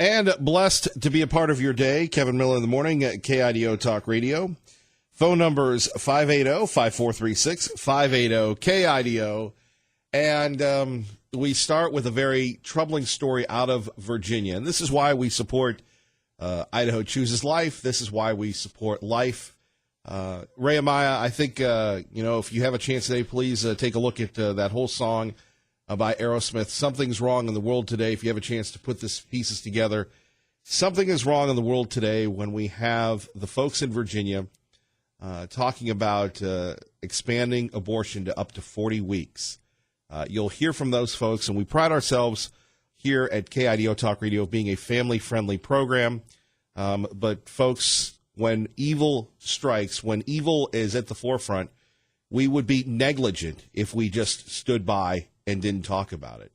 And blessed to be a part of your day. Kevin Miller in the morning at KIDO Talk Radio. Phone numbers 580-5436, 580-KIDO. And we start with a very troubling story out of Virginia. And this is why we support Idaho Chooses Life. This is why we support life. Ray Amaya, I think, if you have a chance today, please take a look at that whole song by Aerosmith. Something's wrong in the world today. If you have a chance to put this pieces together, something is wrong in the world today when we have the folks in Virginia talking about expanding abortion to up to 40 weeks. You'll hear from those folks, and we pride ourselves here at KIDO Talk Radio of being a family-friendly program. But folks, when evil strikes, when evil is at the forefront, we would be negligent if we just stood by and didn't talk about it.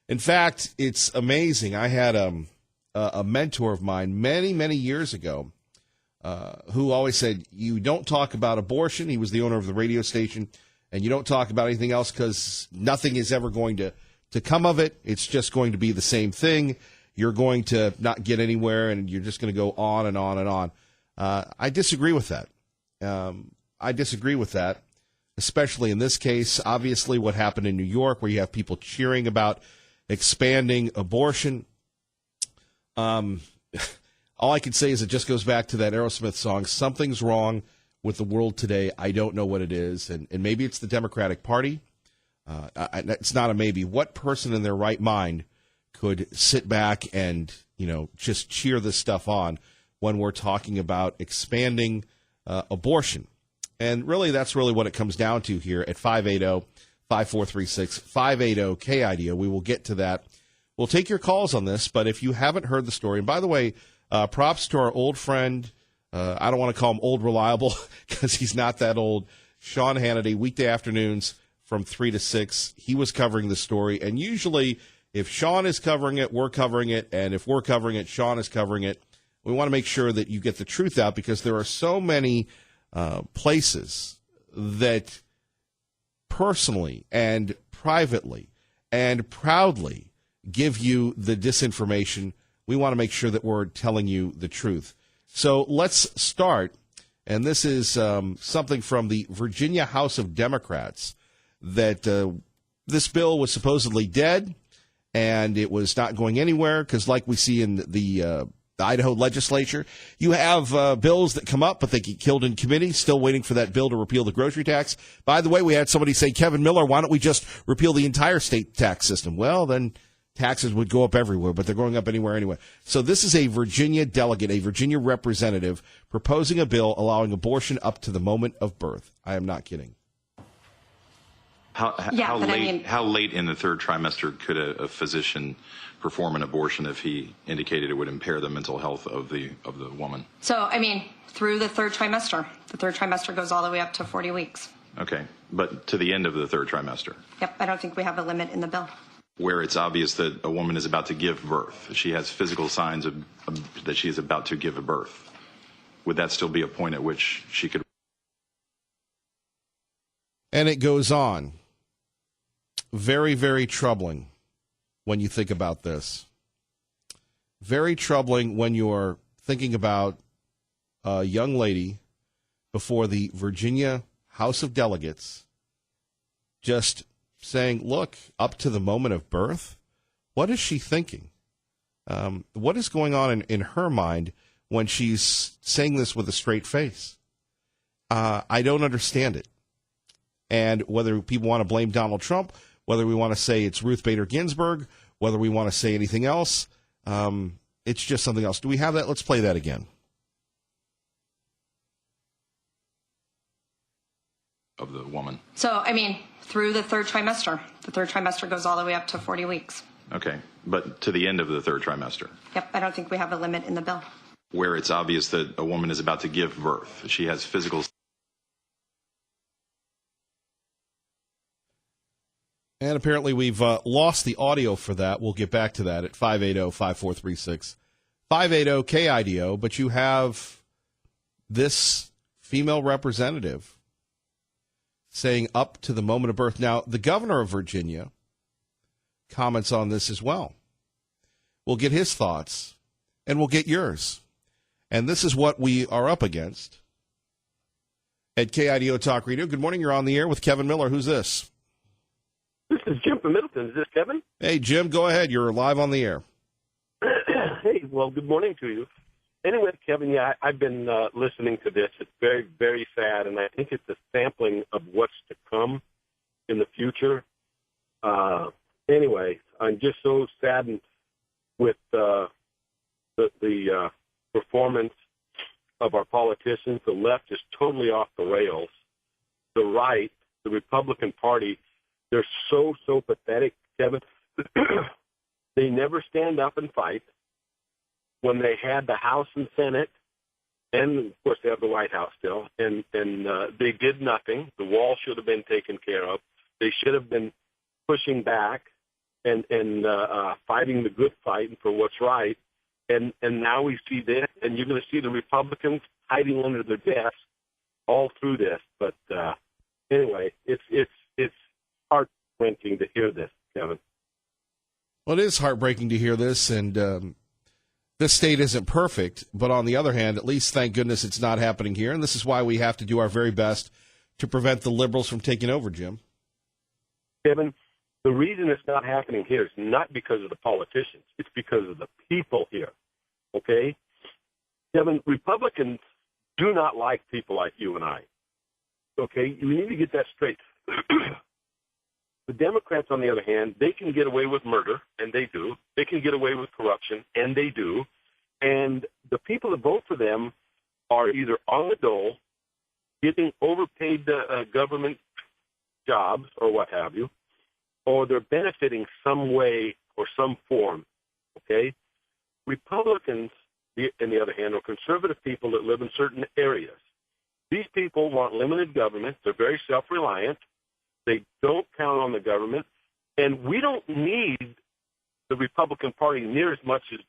In fact, it's amazing. I had a mentor of mine many, many years ago who always said, you don't talk about abortion. He was the owner of the radio station. And you don't talk about anything else because nothing is ever going to come of it. It's just going to be the same thing. You're going to not get anywhere, and you're just going to go on and on and on. I disagree with that. Especially in this case. Obviously, what happened in New York, where you have people cheering about expanding abortion. All I can say is it just goes back to that Aerosmith song, Something's Wrong with the World Today. I don't know what it is, and maybe it's the Democratic Party. It's not a maybe. What person in their right mind could sit back and, just cheer this stuff on when we're talking about expanding abortion? And really, that's really what it comes down to here at 580-5436, 580-KIDO. We will get to that. We'll take your calls on this, but if you haven't heard the story, and by the way, props to our old friend, I don't want to call him old reliable because he's not that old, Sean Hannity, weekday afternoons from 3 to 6. He was covering the story, and usually if Sean is covering it, we're covering it, and if we're covering it, Sean is covering it. We want to make sure that you get the truth out because there are so many places that personally and privately and proudly give you the disinformation. We want to make sure that we're telling you the truth. So let's start, and this is something from the Virginia House of Democrats, that this bill was supposedly dead, and it was not going anywhere, because like we see in the Idaho legislature, you have bills that come up, but they get killed in committee, still waiting for that bill to repeal the grocery tax. By the way, we had somebody say, Kevin Miller, why don't we just repeal the entire state tax system? Well, then taxes would go up everywhere, but they're going up anywhere anyway. So this is a Virginia delegate, a Virginia representative, proposing a bill allowing abortion up to the moment of birth. I am not kidding. How late in the third trimester could a physician perform an abortion if he indicated it would impair the mental health of the woman? So, through the third trimester. The third trimester goes all the way up to 40 weeks. Okay, but to the end of the third trimester? Yep, I don't think we have a limit in the bill. Where it's obvious that a woman is about to give birth. She has physical signs that she is about to give a birth. Would that still be a point at which she could? And it goes on. Very, very troubling when you think about this. Very troubling when you're thinking about a young lady before the Virginia House of Delegates just saying, look, up to the moment of birth, what is she thinking? What is going on in her mind when she's saying this with a straight face? I don't understand it. And whether people want to blame Donald Trump, whether we want to say it's Ruth Bader Ginsburg, whether we want to say anything else, it's just something else. Do we have that? Let's play that again. Of the woman. So, through the third trimester. The third trimester goes all the way up to 40 weeks. Okay, but to the end of the third trimester? Yep, I don't think we have a limit in the bill. Where it's obvious that a woman is about to give birth. She has physical. And apparently we've lost the audio for that. We'll get back to that at 580-5436, 580-KIDO. But you have this female representative saying up to the moment of birth. Now, the governor of Virginia comments on this as well. We'll get his thoughts and we'll get yours. And this is what we are up against at KIDO Talk Radio. Good morning. You're on the air with Kevin Miller. Who's this? This is Jim from Middleton. Is this Kevin? Hey, Jim, go ahead. You're live on the air. Hey, well, good morning to you. Anyway, Kevin, yeah, I've been listening to this. It's very, very sad, and I think it's a sampling of what's to come in the future. Anyway, I'm just so saddened with the performance of our politicians. The left is totally off the rails. The right, the Republican Party, they're so pathetic, Kevin. They never stand up and fight. When they had the House and Senate, and of course they have the White House still, and they did nothing. The wall should have been taken care of. They should have been pushing back and fighting the good fight for what's right. And now we see this, and you're going to see the Republicans hiding under their desks all through this. But anyway, it's heart-wrenching to hear this, Kevin. Well, it is heartbreaking to hear this, and this state isn't perfect, but on the other hand, at least thank goodness it's not happening here, and this is why we have to do our very best to prevent the liberals from taking over, Jim. Kevin, the reason it's not happening here is not because of the politicians. It's because of the people here, okay? Kevin, Republicans do not like people like you and I, okay? You need to get that straight. The Democrats, on the other hand, they can get away with murder, and they do. They can get away with corruption, and they do. And the people that vote for them are either on the dole, getting overpaid government jobs or what have you, or they're benefiting some way or some form, okay? Republicans, on the other hand, are conservative people that live in certain areas. These people want limited government. They're very self-reliant. They don't count on the government, and we don't need the Republican Party near as much as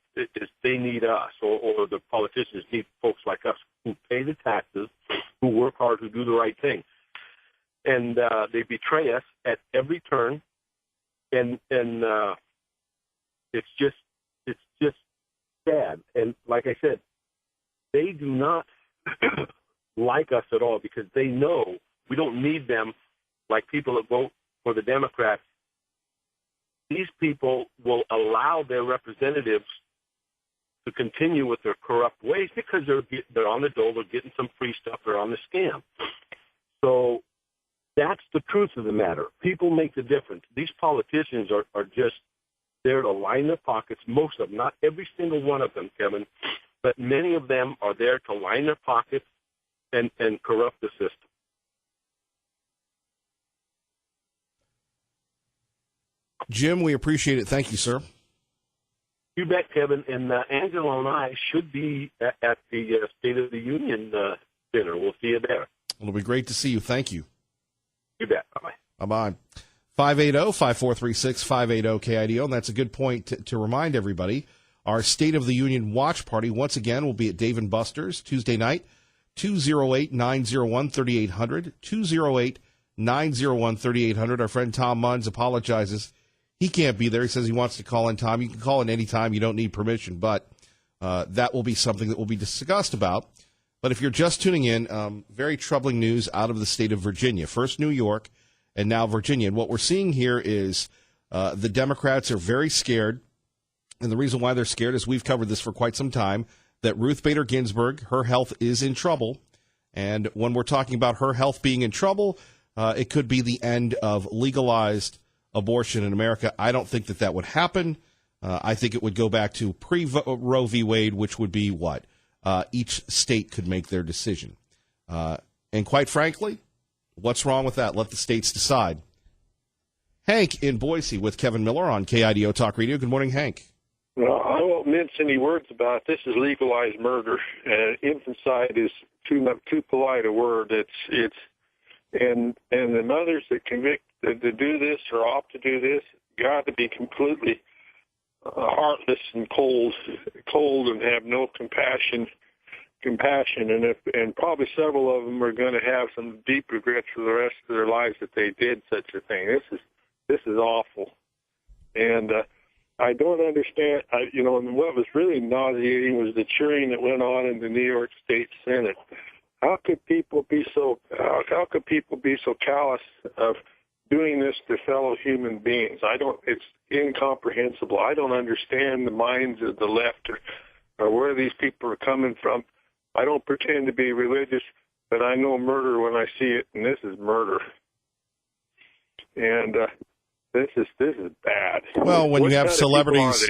they need us, or the politicians need folks like us who pay the taxes, who work hard, who do the right thing. And they betray us at every turn, and it's just sad. And like I said, they do not like us at all because they know we don't need them. Like people that vote for the Democrats, these people will allow their representatives to continue with their corrupt ways because they're on the dole, they're getting some free stuff, they're on the scam. So that's the truth of the matter. People make the difference. These politicians are just there to line their pockets, most of them, not every single one of them, Kevin, but many of them are there to line their pockets and corrupt the system. Jim, we appreciate it. Thank you, sir. You bet, Kevin. And Angela and I should be at the State of the Union dinner. We'll see you there. It'll be great to see you. Thank you. You bet. Bye-bye. Bye-bye. 580-5436-580-KIDO. And that's a good point to remind everybody. Our State of the Union watch party, once again, will be at Dave & Buster's Tuesday night, 208-901-3800, 208-901-3800. Our friend Tom Munns apologizes. He can't be there. He says he wants to call in. Tom, you can call in any time. You don't need permission, but that will be something that will be discussed about. But if you're just tuning in, very troubling news out of the state of Virginia. First New York, and now Virginia. And what we're seeing here is the Democrats are very scared. And the reason why they're scared is we've covered this for quite some time, that Ruth Bader Ginsburg, her health is in trouble. And when we're talking about her health being in trouble, it could be the end of legalized abortion in America. I don't think that would happen. I think it would go back to pre-Roe v. Wade, which would be what? Each state could make their decision. And quite frankly, what's wrong with that? Let the states decide. Hank in Boise with Kevin Miller on KIDO Talk Radio. Good morning, Hank. Well, I won't mince any words about it. This is legalized murder. Infanticide is too polite a word. And the mothers that convict to do this or opt to do this got to be completely heartless and cold, and have no compassion, and probably several of them are going to have some deep regrets for the rest of their lives that they did such a thing. This is awful, and I don't understand. And what was really nauseating was the cheering that went on in the New York State Senate. How could people be so callous of doing this to fellow human beings? It's incomprehensible. I don't understand the minds of the left or where these people are coming from. I don't pretend to be religious, but I know murder when I see it, and this is murder. And this is bad. Well, when you have celebrities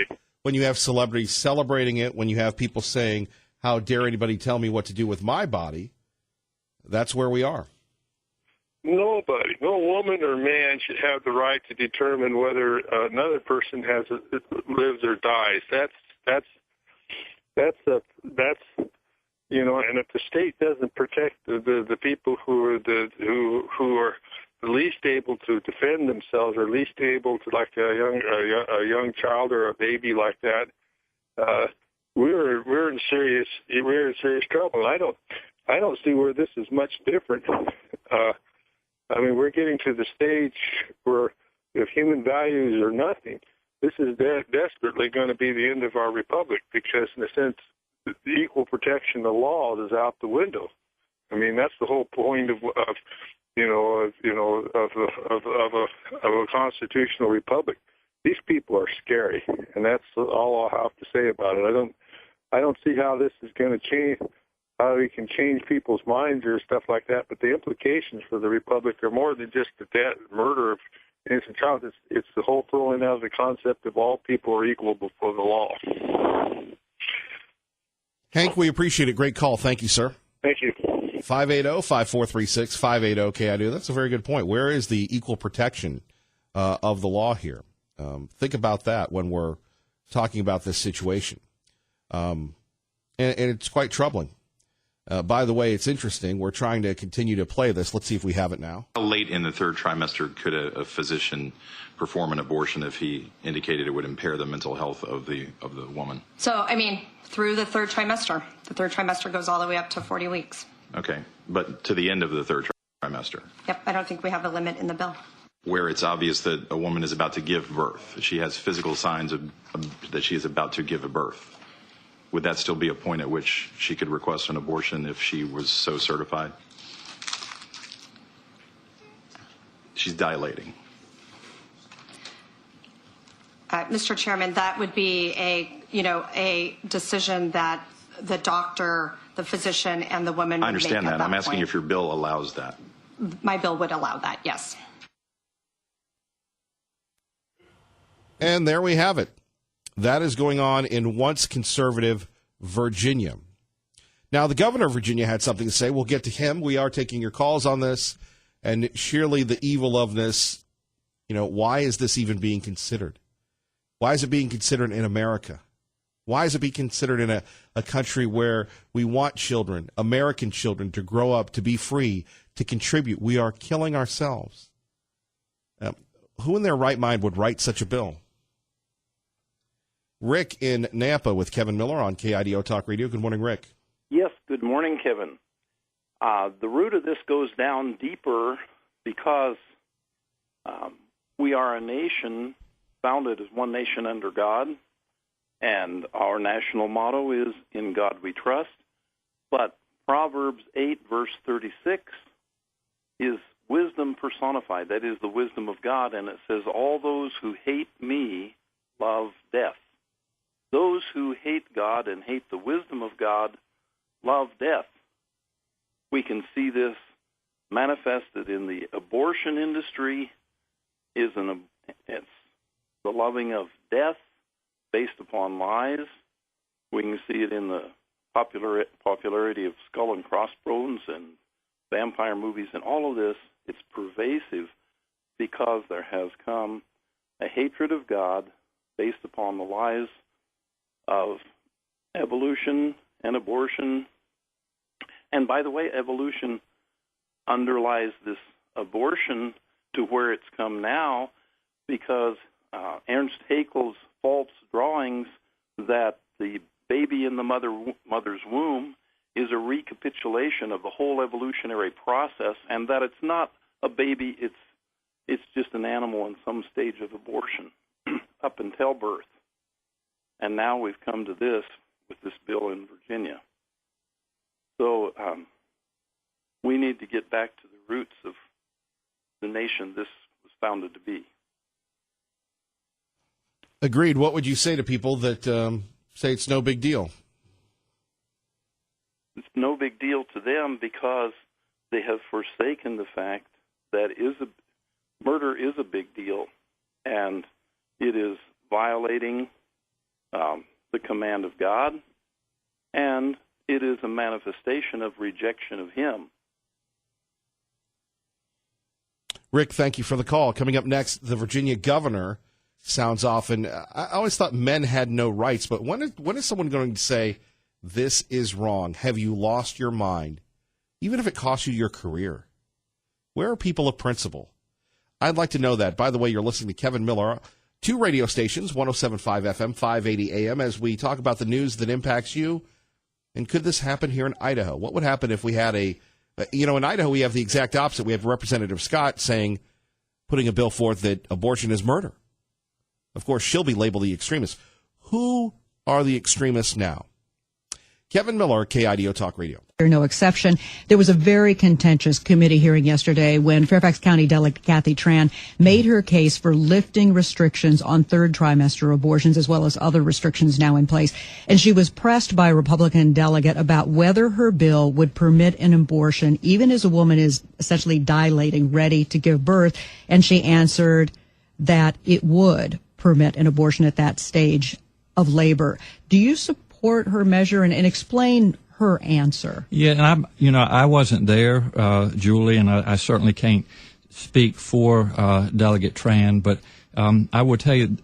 celebrating it, when you have people saying, "How dare anybody tell me what to do with my body?" That's where we are. Nobody, no woman or man should have the right to determine whether another person lives or dies. That's and if the state doesn't protect the people who are the least able to defend themselves, or least able to, like a young child or a baby like that, we're in serious trouble. I don't see where this is much different. We're getting to the stage where if human values are nothing, this is desperately going to be the end of our republic, because in a sense, the equal protection of laws is out the window. That's the whole point of a constitutional republic. These people are scary, and that's all I'll have to say about it. I don't see how this is going to change, how we can change people's minds or stuff like that. But the implications for the republic are more than just the murder of innocent child. It's the whole throwing out of the concept of all people are equal before the law. Hank, we appreciate it. Great call. Thank you, sir. Thank you. 580-5436, 580-KIDO. That's a very good point. Where is the equal protection of the law here? Think about that when we're talking about this situation. And it's quite troubling. By the way, it's interesting. We're trying to continue to play this. Let's see if we have it now. How late in the third trimester could a physician perform an abortion if he indicated it would impair the mental health of the woman? So, through the third trimester. The third trimester goes all the way up to 40 weeks. Okay, but to the end of the third trimester? Yep, I don't think we have a limit in the bill. Where it's obvious that a woman is about to give birth. She has physical signs that she is about to give a birth. Would that still be a point at which she could request an abortion if she was so certified? She's dilating. Mr. Chairman, that would be a decision that the doctor, the physician, and the woman would make. I understand that. I'm asking point. if your bill allows that. My bill would allow that, yes. And there we have it. That is going on in once conservative Virginia. Now, the governor of Virginia had something to say. We'll get to him. We are taking your calls on this. And surely the evil of this, why is this even being considered? Why is it being considered in America? Why is it being considered in a country where we want children, American children, to grow up, to be free, to contribute? We are killing ourselves. Who in their right mind would write such a bill? Rick in Nampa with Kevin Miller on KIDO Talk Radio. Good morning, Rick. Yes, good morning, Kevin. The root of this goes down deeper because we are a nation founded as one nation under God, and our national motto is, "In God we trust." But Proverbs 8, verse 36 is wisdom personified. That is the wisdom of God, and it says, "All those who hate me love death." Those who hate God and hate the wisdom of God love death. We can see this manifested in the abortion industry. It's the loving of death based upon lies. We can see it in the popularity of skull and crossbones and vampire movies and all of this. It's pervasive because there has come a hatred of God based upon the lies of evolution and abortion. And by the way, evolution underlies this abortion to where it's come now because Ernst Haeckel's false drawings that the baby in the mother's womb is a recapitulation of the whole evolutionary process, and that it's not a baby, it's just an animal in some stage of abortion up until birth. and now we've come to this with this bill in Virginia. So we need to get back to the roots of the nation this was founded to be. Agreed. What would you say to people that say it's no big deal? It's no big deal to them because they have forsaken the fact that murder is a big deal, and it is violating the command of God, and it is a manifestation of rejection of Him. Rick, thank you for the call. Coming up next, the Virginia governor sounds often. I always thought men had no rights, but when is someone going to say, this is wrong? Have you lost your mind? Even if it costs you your career. Where are people of principle? I'd like to know that. By the way, you're listening to Kevin Miller, 2 radio stations, 107.5 FM, 580 AM, as we talk about the news that impacts you. And could this happen here in Idaho? What would happen if we had in Idaho we have the exact opposite. We have Representative Scott putting a bill forth that abortion is murder. Of course, she'll be labeled the extremist. Who are the extremists now? Kevin Miller, KIDO Talk Radio. No exception. There was a very contentious committee hearing yesterday when Fairfax County Delegate Kathy Tran made her case for lifting restrictions on third trimester abortions as well as other restrictions now in place. And she was pressed by a Republican delegate about whether her bill would permit an abortion even as a woman is essentially dilating, ready to give birth. And she answered that it would permit an abortion at that stage of labor. Do you support her measure and explain her answer? Yeah, and I wasn't there, Julie, and I certainly can't speak for Delegate Tran, but I would tell you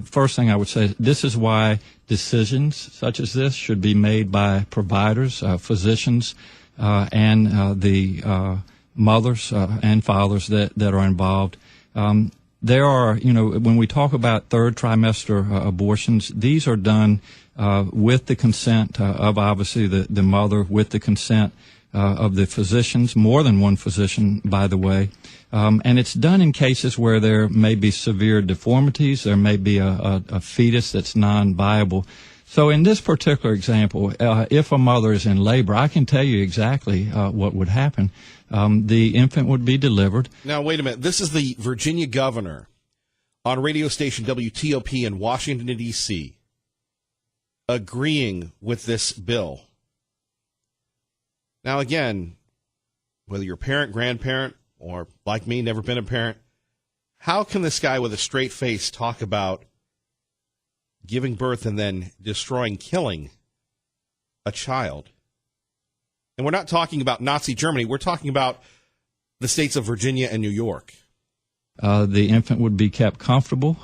first thing I would say, this is why decisions such as this should be made by providers, physicians, and the mothers and fathers that are involved. There are, when we talk about third trimester abortions, these are done with the consent of obviously the mother, with the consent of the physicians, more than one physician, by the way. And it's done in cases where there may be severe deformities, there may be a fetus that's non-viable. So in this particular example, if a mother is in labor, I can tell you exactly what would happen. The infant would be delivered. Now, wait a minute. This is the Virginia governor on radio station WTOP in Washington, D.C., agreeing with this bill. Now, again, whether you're a parent, grandparent, or like me, never been a parent, how can this guy with a straight face talk about giving birth and then destroying, killing a child? And we're not talking about Nazi Germany. We're talking about the states of Virginia and New York. The infant would be kept comfortable.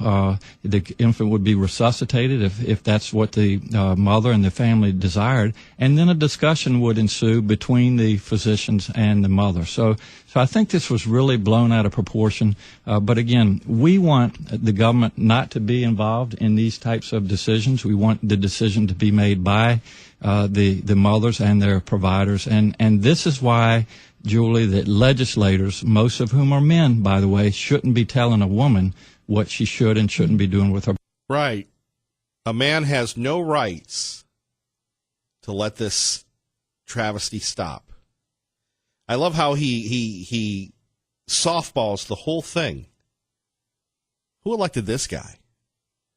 The infant would be resuscitated if that's what the mother and the family desired. And then a discussion would ensue between the physicians and the mother. So I think this was really blown out of proportion. But again, we want the government not to be involved in these types of decisions. We want the decision to be made by the mothers and their providers. And this is why, Julie, that legislators, most of whom are men, by the way, shouldn't be telling a woman what she should and shouldn't be doing with her. Right. A man has no rights to let this travesty stop. I love how he softballs the whole thing. Who elected this guy?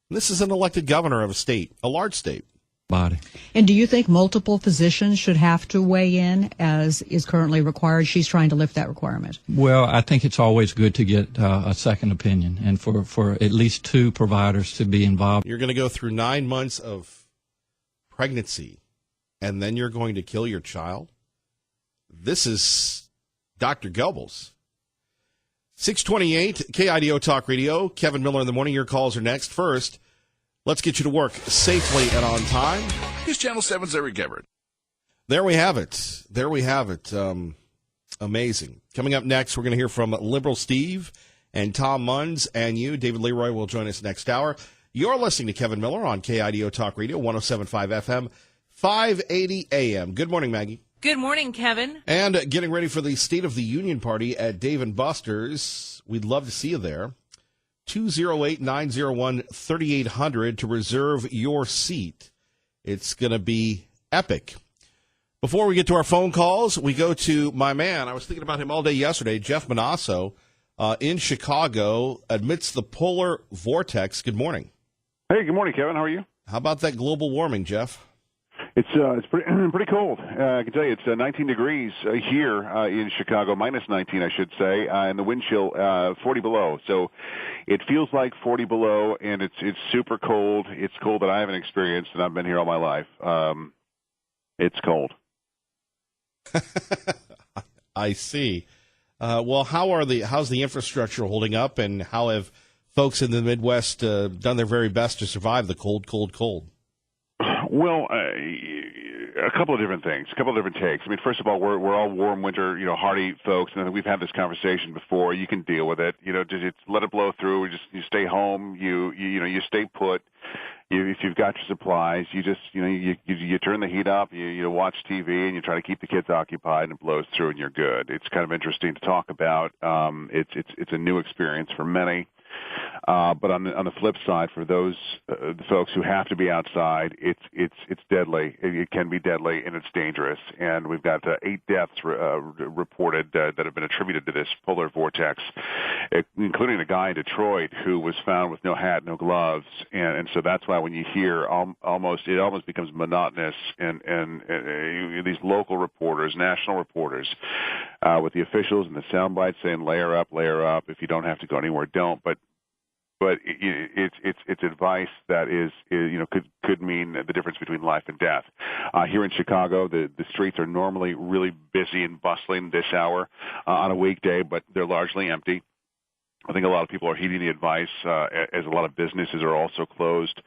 This is an elected governor of a state, a large state. Body. And do you think multiple physicians should have to weigh in as is currently required? She's trying to lift that requirement. Well, I think it's always good to get a second opinion and for at least 2 providers to be involved. You're going to go through 9 months of pregnancy and then you're going to kill your child? This is Dr. Goebbels. 628 KIDO Talk Radio. Kevin Miller in the morning. Your calls are next. First, let's get you to work safely and on time. Here's Channel 7's Eric Everett. There we have it. There we have it. Amazing. Coming up next, we're going to hear from Liberal Steve and Tom Munns and you. David Leroy will join us next hour. You're listening to Kevin Miller on KIDO Talk Radio, 107.5 FM, 580 AM. Good morning, Maggie. Good morning, Kevin. And getting ready for the State of the Union party at Dave & Buster's. We'd love to see you there. 208-901-3800 to reserve your seat. It's going to be epic. Before we get to our phone calls, we go to my man. I was thinking about him all day yesterday, Jeff Manasso, in Chicago amidst the polar vortex. Good morning. Hey, good morning, Kevin. How are you? How about that global warming, Jeff? It's pretty cold. I can tell you it's 19 degrees here in Chicago, minus 19, I should say, and the wind chill 40 below. So it feels like 40 below, and it's super cold. It's cold that I haven't experienced, and I've been here all my life. It's cold. I see. Well, how's the infrastructure holding up, and how have folks in the Midwest done their very best to survive the cold? Well, a couple of different things, a couple of different takes. I mean, first of all, we're all warm winter, hardy folks, and we've had this conversation before. You can deal with it, just let it blow through. You stay home, you stay put. If you've got your supplies, you just you turn the heat up, you watch TV, and you try to keep the kids occupied, and it blows through, and you're good. It's kind of interesting to talk about. It's a new experience for many. But on the flip side, for those the folks who have to be outside, it's deadly. It can be deadly, and it's dangerous. And we've got 8 deaths reported that have been attributed to this polar vortex, including a guy in Detroit who was found with no hat, no gloves. And so that's why when you hear it almost becomes monotonous. And these local reporters, national reporters, with the officials and the sound bites saying layer up. If you don't have to go anywhere, don't. But it's advice that could mean the difference between life and death. Here in Chicago, the streets are normally really busy and bustling this hour on a weekday, but they're largely empty. I think a lot of people are heeding the advice, as a lot of businesses are also closed.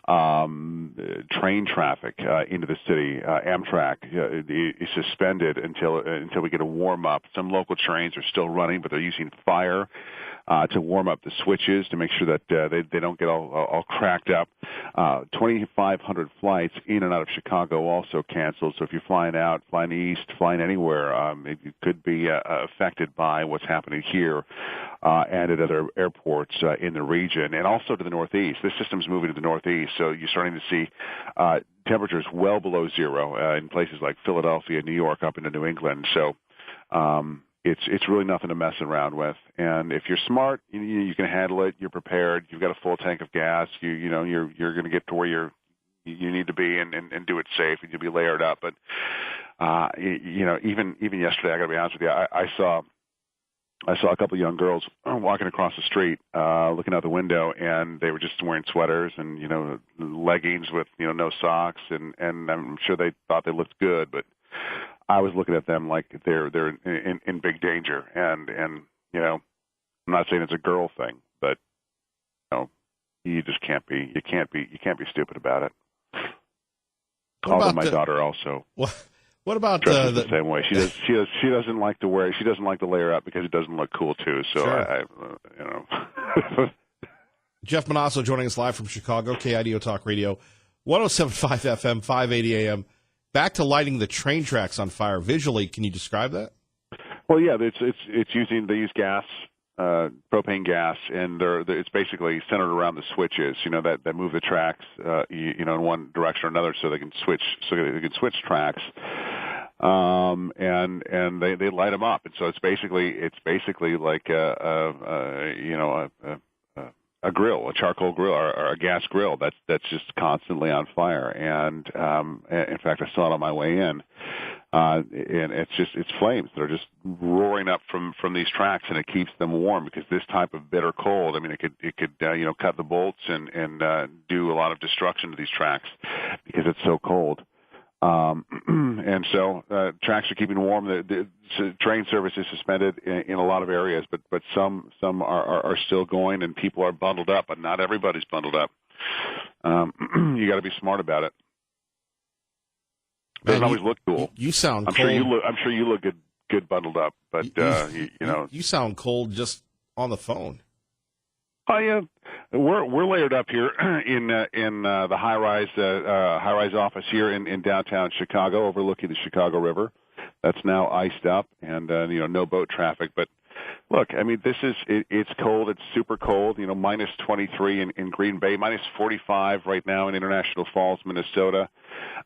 Train traffic into the city, Amtrak, is suspended until we get a warm up. Some local trains are still running, but they're using fire to warm up the switches to make sure that they don't get all cracked up. 2,500 flights in and out of Chicago also canceled. So if you're flying out, flying east, flying anywhere, it could be affected by what's happening here and at other airports in the region, and also to the Northeast. This system's moving to the Northeast, so you're starting to see temperatures well below zero in places like Philadelphia, New York, up into New England. So it's really nothing to mess around with. And if you're smart, you can handle it. You're prepared. You've got a full tank of gas. You're going to get to where you need to be and do it safe, and you'll be layered up. But even yesterday, I got to be honest with you, I saw a couple of young girls walking across the street, looking out the window, and they were just wearing sweaters and leggings with no socks, and I'm sure they thought they looked good, but I was looking at them like they're in big danger, and I'm not saying it's a girl thing, but you just can't be stupid about it. Although my daughter also. What about the same way? She doesn't like to wear. She doesn't like to layer up because it doesn't look cool too. So sure. Jeff Manasso joining us live from Chicago, KIDO Talk Radio, 107.5 FM, 580 AM. Back to lighting the train tracks on fire visually. Can you describe that? Well, yeah, it's using. They use gas, propane gas, and it's basically centered around the switches. That move the tracks, in one direction or another, so they can switch. So they can switch tracks. And they light them up, and so it's basically like a grill, a charcoal grill, or a gas grill that's just constantly on fire. And in fact, I saw it on my way in, and it's flames that are just roaring up from these tracks, and it keeps them warm because this type of bitter cold, I mean, it could cut the bolts and do a lot of destruction to these tracks because it's so cold. And so tracks are keeping warm. The train service is suspended in a lot of areas, but some are still going, and people are bundled up, but not everybody's bundled up. You got to be smart about it. Doesn't always look cool. You sound cold. I'm sure you look good bundled up, but you sound cold just on the phone. Oh yeah, we're layered up here in the high rise office here in downtown Chicago, overlooking the Chicago River. That's now iced up, and no boat traffic. But Look, I mean, it's cold. It's super cold, minus 23 in Green Bay, minus 45 right now in International Falls, Minnesota.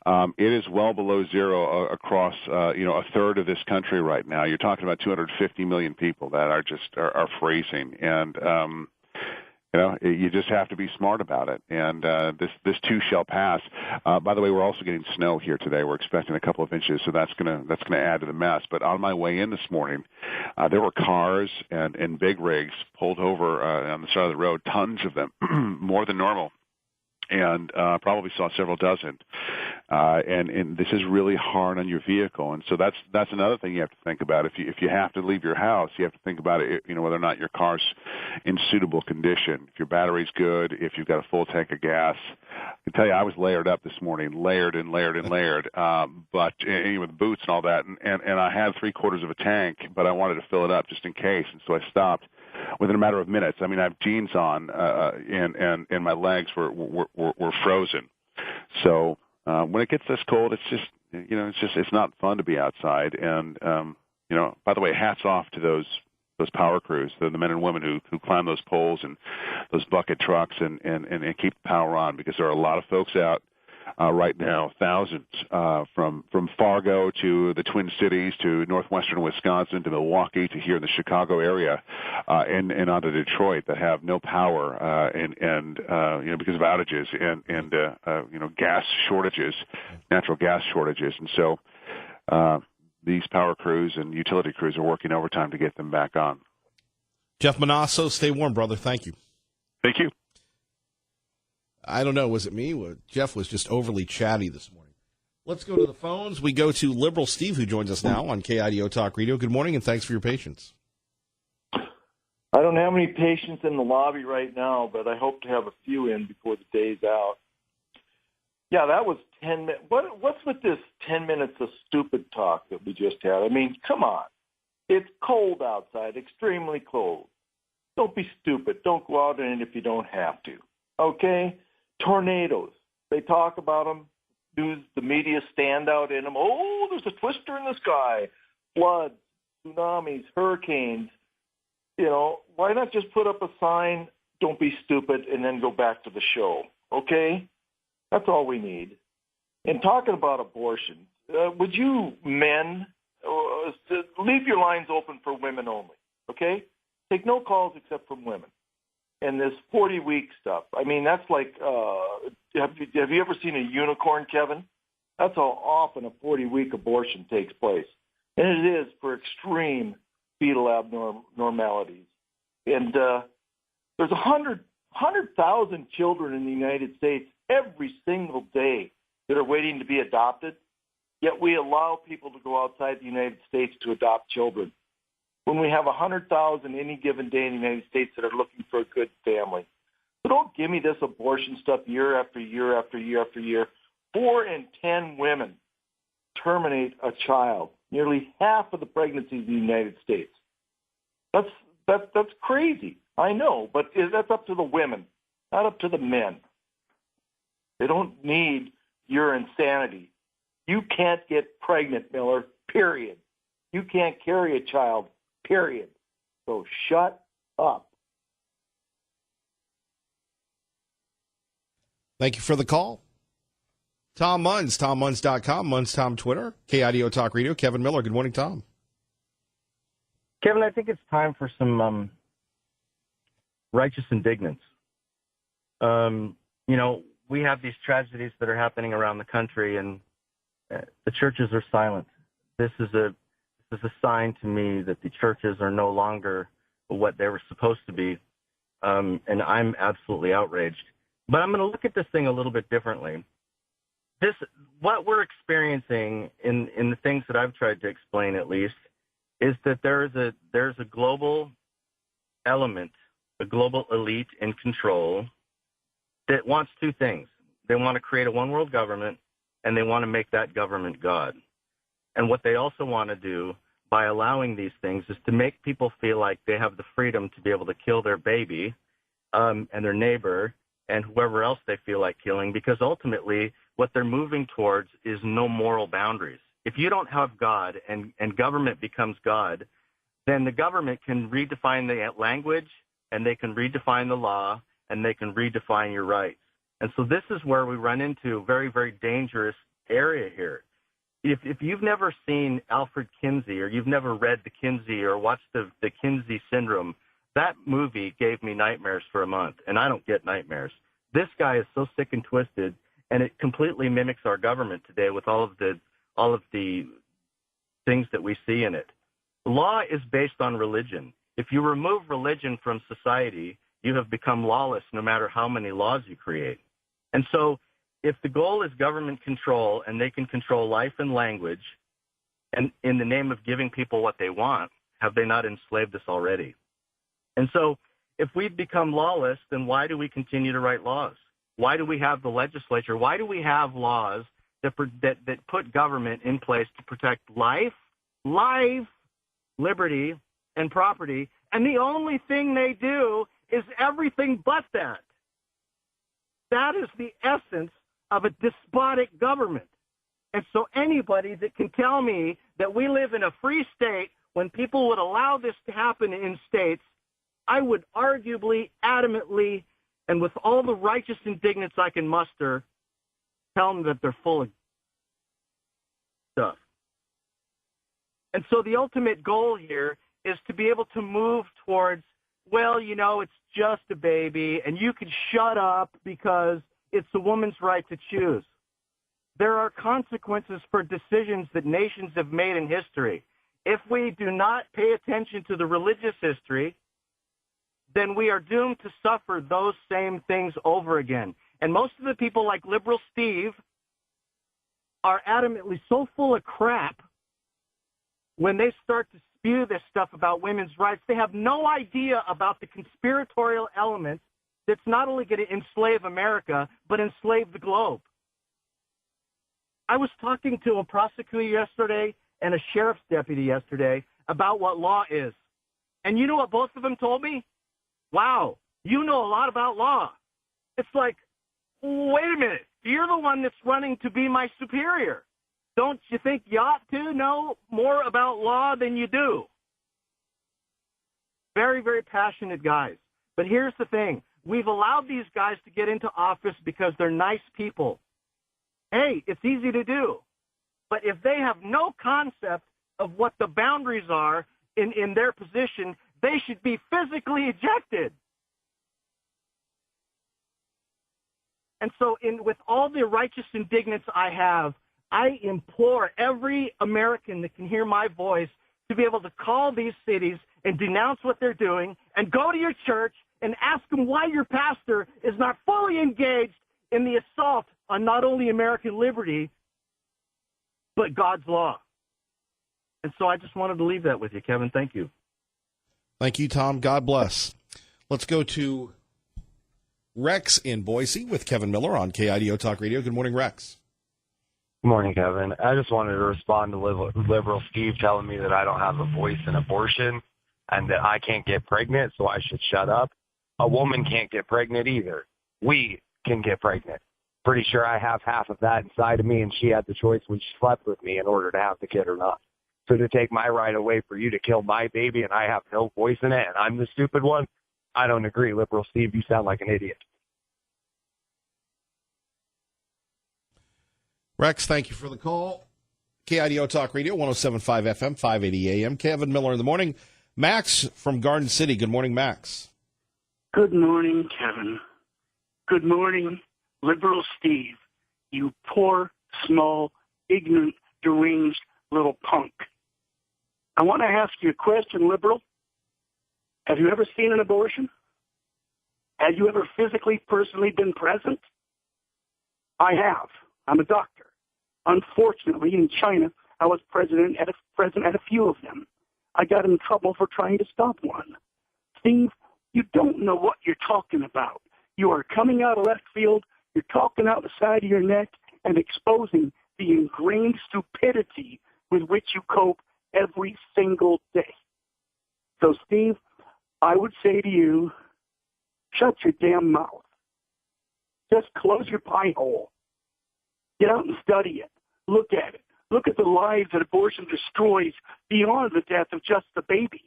It is well below zero across, a third of this country right now. You're talking about 250 million people that are freezing. And, you just have to be smart about it. And this too shall pass. By the way, we're also getting snow here today. We're expecting a couple of inches, so that's gonna add to the mess. But on my way in this morning, there were cars and big rigs pulled over on the side of the road, tons of them, more than normal. And probably saw several dozen. And this is really hard on your vehicle. And so that's another thing you have to think about. If you have to leave your house, you have to think about it, whether or not your car's in suitable condition. If your battery's good, if you've got a full tank of gas. I can tell you I was layered up this morning, layered and layered and layered, but with boots and all that. And I had 3/4 of a tank, but I wanted to fill it up just in case. And so I stopped within a matter of minutes. I mean, I have jeans on, and my legs were frozen. So when it gets this cold, it's just it's not fun to be outside. And by the way, hats off to those power crews, the men and women who climb those poles and those bucket trucks and keep the power on, because there are a lot of folks out right now, thousands from Fargo to the Twin Cities to northwestern Wisconsin to Milwaukee to here in the Chicago area and onto Detroit that have no power and because of outages and gas shortages, natural gas shortages. And so these power crews and utility crews are working overtime to get them back on. Jeff Manasso, stay warm, brother. Thank you. Thank you. I don't know. Was it me? Jeff was just overly chatty this morning. Let's go to the phones. We go to Liberal Steve, who joins us now on KIDO Talk Radio. Good morning, and thanks for your patience. I don't have any patients in the lobby right now, but I hope to have a few in before the day's out. Yeah, that was 10 minutes. What's with this 10 minutes of stupid talk that we just had? I mean, come on. It's cold outside, extremely cold. Don't be stupid. Don't go out in it if you don't have to. Okay? Tornadoes. They talk about them. The media stand out in them. Oh, there's a twister in the sky. Floods, tsunamis, hurricanes. Why not just put up a sign, don't be stupid, and then go back to the show? Okay? That's all we need. And talking about abortion, would you men leave your lines open for women only, okay? Take no calls except from women. And this 40-week stuff, I mean, that's like, have you ever seen a unicorn, Kevin? That's how often a 40-week abortion takes place. And it is for extreme fetal abnormalities. And there's 100,000 children in the United States every single day that are waiting to be adopted, yet we allow people to go outside the United States to adopt children. When we have 100,000 any given day in the United States that are looking for a good family. So don't give me this abortion stuff year after year after year after year. 4 in 10 women terminate a child, nearly half of the pregnancies in the United States. That's crazy. I know, but that's up to the women, not up to the men. They don't need your insanity. You can't get pregnant, Miller, period. You can't carry a child, period. So shut up. Thank you for the call. Tom Munns, TomMunns.com, Munns Tom Twitter, KIDO Talk Radio. Kevin Miller, good morning, Tom. Kevin, I think it's time for some righteous indignance. We have these tragedies that are happening around the country, and the churches are silent. This is a sign to me that the churches are no longer what they were supposed to be, and I'm absolutely outraged. But I'm going to look at this thing a little bit differently. What we're experiencing in the things that I've tried to explain, at least, is that there's a global element, a global elite in control that wants two things. They want to create a one-world government, and they want to make that government God. And what they also want to do by allowing these things is to make people feel like they have the freedom to be able to kill their baby and their neighbor and whoever else they feel like killing, because ultimately what they're moving towards is no moral boundaries. If you don't have God and government becomes God, then the government can redefine the language, and they can redefine the law, and they can redefine your rights. And so this is where we run into a very, very dangerous area here. If you've never seen Alfred Kinsey, or you've never read the Kinsey or watched the Kinsey Syndrome, that movie gave me nightmares for a month, and I don't get nightmares. This guy is so sick and twisted, and it completely mimics our government today with all of the things that we see in it. Law is based on religion. If you remove religion from society, you have become lawless no matter how many laws you create. And so if the goal is government control and they can control life and language, and in the name of giving people what they want, have they not enslaved us already? And so if we've become lawless, then why do we continue to write laws? Why do we have the legislature? Why do we have laws that put government in place to protect life, liberty, and property? And the only thing they do is everything but that. That is the essence of a despotic government. And so anybody that can tell me that we live in a free state when people would allow this to happen in states, I would arguably, adamantly, and with all the righteous indignance I can muster, tell them that they're full of stuff. And so the ultimate goal here is to be able to move towards, well, you know, it's just a baby, and you can shut up because it's a woman's right to choose. There are consequences for decisions that nations have made in history. If we do not pay attention to the religious history, then we are doomed to suffer those same things over again. And most of the people like Liberal Steve are adamantly so full of crap when they start to spew this stuff about women's rights. They have no idea about the conspiratorial element that's not only going to enslave America, but enslave the globe. I was talking to a prosecutor yesterday and a sheriff's deputy yesterday about what law is. And you know what both of them told me? Wow, you know a lot about law. It's like, wait a minute, you're the one that's running to be my superior. Don't you think you ought to know more about law than you do? Very, very passionate guys. But here's the thing. We've allowed these guys to get into office because they're nice people. Hey, it's easy to do. But if they have no concept of what the boundaries are in their position, they should be physically ejected. And so with all the righteous indignance I have, I implore every American that can hear my voice to be able to call these cities and denounce what they're doing and go to your church and ask them why your pastor is not fully engaged in the assault on not only American liberty, but God's law. And so I just wanted to leave that with you, Kevin. Thank you. Thank you, Tom. God bless. Let's go to Rex in Boise with Kevin Miller on KIDO Talk Radio. Good morning, Rex. Good morning, Kevin. I just wanted to respond to Liberal Steve telling me that I don't have a voice in abortion and that I can't get pregnant, so I should shut up. A woman can't get pregnant either. We can get pregnant. Pretty sure I have half of that inside of me, and she had the choice when she slept with me in order to have the kid or not. So to take my right away for you to kill my baby and I have no voice in it and I'm the stupid one, I don't agree. Liberal Steve, you sound like an idiot. Rex, thank you for the call. KIDO Talk Radio, 107.5 FM, 580 AM. Kevin Miller in the morning. Max from Garden City. Good morning, Max. Good morning, Kevin. Good morning, Liberal Steve. You poor, small, ignorant, deranged little punk. I want to ask you a question, Liberal. Have you ever seen an abortion? Have you ever physically, personally been present? I have. I'm a doctor. Unfortunately, in China, I was present at a few of them. I got in trouble for trying to stop one. Steve, you don't know what you're talking about. You are coming out of left field, you're talking out the side of your neck, and exposing the ingrained stupidity with which you cope every single day. So, Steve, I would say to you, shut your damn mouth. Just close your pie hole. Get out and study it. Look at it. Look at the lives that abortion destroys beyond the death of just the baby.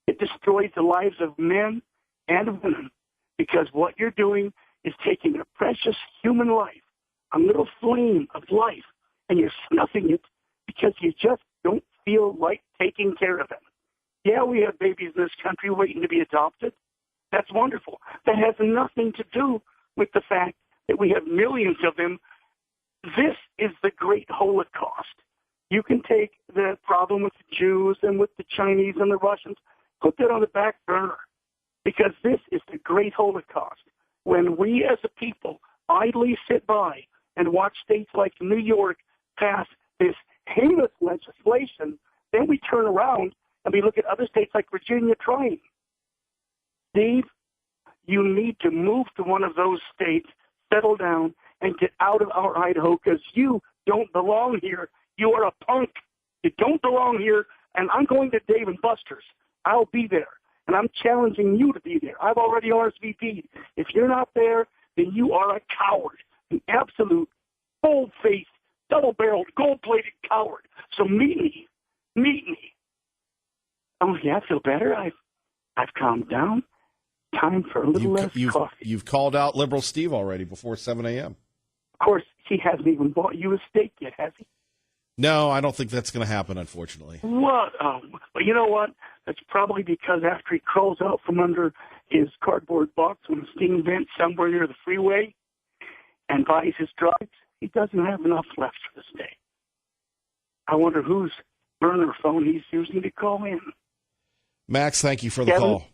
It destroys the lives of men and women, because what you're doing is taking a precious human life, a little flame of life, and you're snuffing it because you just don't feel like taking care of them. Yeah, we have babies in this country waiting to be adopted. That's wonderful. That has nothing to do with the fact that we have millions of them. This is the great Holocaust. You can take the problem with the Jews and with the Chinese and the Russians, put that on the back burner, because this is the great Holocaust. When we as a people idly sit by and watch states like New York pass this heinous legislation, then we turn around and we look at other states like Virginia trying. Steve, you need to move to one of those states, settle down, and get out of our Idaho, because you don't belong here. You are a punk. You don't belong here, and I'm going to Dave & Buster's. I'll be there, and I'm challenging you to be there. I've already RSVP'd. If you're not there, then you are a coward, an absolute bold-faced, double-barreled, gold-plated coward. So meet me. Meet me. Oh, yeah, I feel better. I've calmed down. Time for a little less coffee. You've called out Liberal Steve already before 7 a.m. Of course, he hasn't even bought you a steak yet, has he? No, I don't think that's going to happen, unfortunately. What? But you know what? That's probably because after he crawls out from under his cardboard box on a steam vent somewhere near the freeway and buys his drugs, he doesn't have enough left for this day. I wonder whose burner phone he's using to call in. Max, thank you for the call.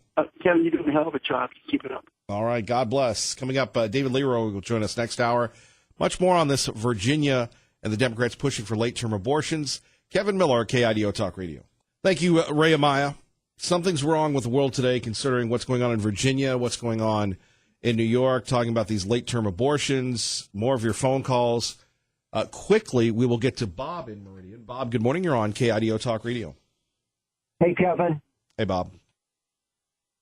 Kevin, you're doing a hell of a job. Keep it up. All right, God bless. Coming up, David Leroy will join us next hour. Much more on this Virginia and the Democrats pushing for late-term abortions. Kevin Miller, KIDO Talk Radio. Thank you, Ray Amaya. Something's wrong with the world today, considering what's going on in Virginia, what's going on in New York, talking about these late-term abortions, more of your phone calls. Quickly, we will get to Bob in Meridian. Bob, good morning. You're on KIDO Talk Radio. Hey, Kevin. Hey, Bob.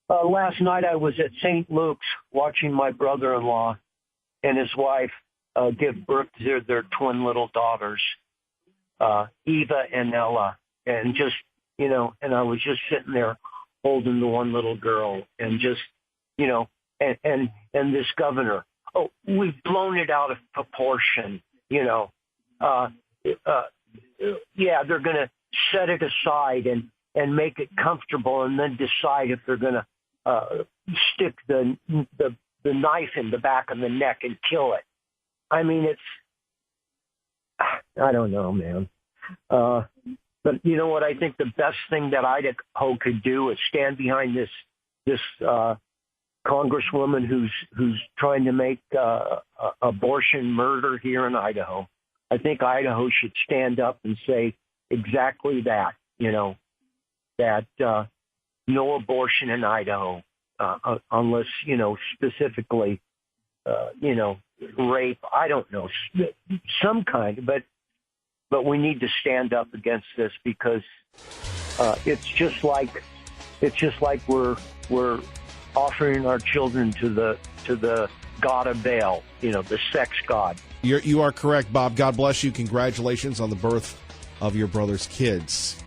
Last night I was at St. Luke's watching my brother-in-law and his wife give birth to their twin little daughters, Eva and Ella. And just, and I was just sitting there holding the one little girl and just, and this governor, we've blown it out of proportion, yeah, they're going to set it aside and make it comfortable and then decide if they're going to stick the knife in the back of the neck and kill it. I mean, I don't know, man. But you know what? I think the best thing that Idaho could do is stand behind this congresswoman who's trying to make abortion murder here in Idaho. I think Idaho should stand up and say exactly that, that no abortion in Idaho unless, specifically, rape. I don't know, some kind, but we need to stand up against this because it's just like we're offering our children to the god of Baal, the sex god. You are correct, Bob. God bless you. Congratulations on the birth of your brother's kids.